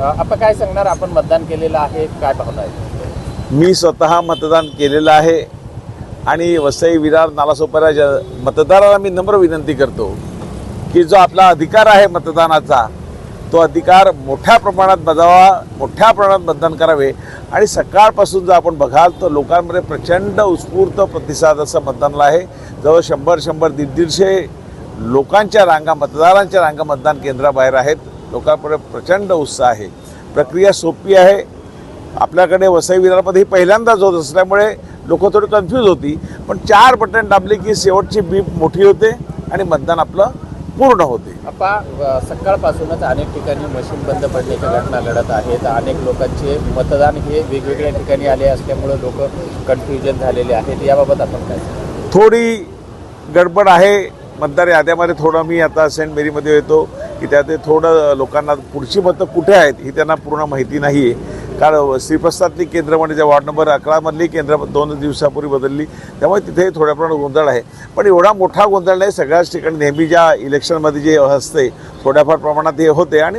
आपण काय सांगणार? आपण मतदान केलेलं आहे, काय भावना आहे? मी स्वतः मतदान केलेलं आहे आणि वसई विरार नालासोपारा मतदाराला मी नम्र विनंती करतो की जो आपला अधिकार आहे मतदानाचा तो अधिकार मोठ्या प्रमाणात बजावा, मोठ्या प्रमाणात मतदान करावे। आणि सकाळपासून जर आपण बघाल तर लोकांमध्ये प्रचंड उत्स्फूर्त प्रतिसाद असं मतदानाला आहे। जवळ 100-150 लोकांच्या रांगा, मतदारांच्या रांगा मतदान केंद्राबाहेर आहेत। लोकांमध्ये प्रचंड उत्साह आहे। प्रक्रिया सोपी आहे। आपल्याकडे वसई विरारमध्ये ही पहिल्यांदाच होत असल्यामुळे लोक थोडी कन्फ्यूज होती, पण 4 बटन दाबले की शेवटची बीप मोठी होते आणि मतदान आपलं पूर्ण होते। सकाळपासूनच अनेक ठिकाणी मशीन बंद पडण्याच्या घटना घडत आहेत। अनेक लोकांचे मतदान हे वेगवेगळ्या ठिकाणी आले असल्यामुळे लोक कन्फ्युजन झालेले आहेत। याबाबत आपण काय? थोडी गडबड आहे मतदार याद्यामध्ये। थोडं मी आता सेंट मेरीमध्ये येतो की त्यात थोडं लोकांना पुढची मतं कुठे आहेत ही त्यांना पूर्ण माहिती नाही आहे। कारण श्रीप्रसादली केंद्रामध्ये ज्या वॉर्ड नंबर 11मधली केंद्र 2 दिवसापूर्वी बदलली, त्यामुळे तिथे थोड्या प्रमाणात गोंधळ आहे। पण एवढा मोठा गोंधळ नाही। सगळ्याच ठिकाणी नेहमी ज्या इलेक्शनमध्ये जे असते थोड्याफार प्रमाणात हे होते आणि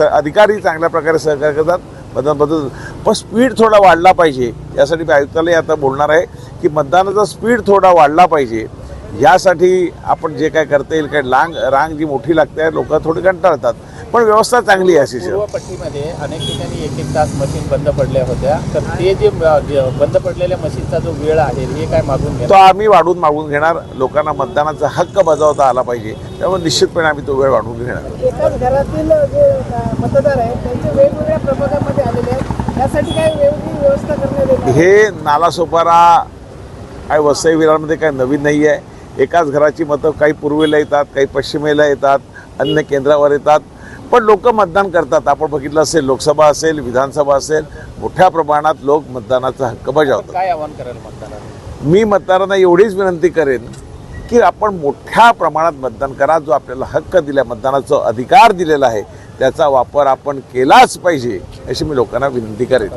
अधिकारी चांगल्या प्रकारे सहकार्य करतात, मतदान बदलतात। पण स्पीड थोडा वाढला पाहिजे यासाठी मी आयुक्तालय आता बोलणार आहे की मतदानाचा स्पीड थोडा वाढला पाहिजे। यासाठी आपण जे काय करता येईल, काय रांग जी मोठी लागते लोक थोडी कंटाळतात, पण व्यवस्था चांगली आहे। पूर्वपट्टीमध्ये अनेक ठिकाणी 1-1 तास मशीन बंद पडल्या होत्या, तर ते जे बंद पडलेल्या मशीनचा जो वेळ आहे हे काय मागून घेणार? तो आम्ही मागून घेणार। लोकांना मतदानाचा हक्क बजावता आला पाहिजे, त्यामुळे निश्चितपणे आम्ही तो वेळ वाढवून घेणार। एकाच घरातील जे मतदार आहेत त्यांचे वेगवेगळ्या प्रभागामध्ये आलेले आहेत, यासाठी काय वेगळी व्यवस्था करण्यात येते? हे नालासोपारा आणि वसई विरारमध्ये काही नवीन नाही आहे। एकाच घराची मतं काही पूर्वेला येतात, काही पश्चिमेला येतात, अन्य केंद्रावर येतात, पण लोक मतदान करतात। आपण बघितलं असेल, लोकसभा असेल, विधानसभा असेल, मोठ्या प्रमाणात लोक मतदानाचा हक्क बजावतात। काय आवाहन कराल मतदारांना? मी मतदारांना एवढीच विनंती करेन की आपण मोठ्या प्रमाणात मतदान करा। जो आपल्याला हक्क दिला, मतदानाचा अधिकार दिलेला आहे, त्याचा वापर आपण केलाच पाहिजे अशी मी लोकांना विनंती करेन।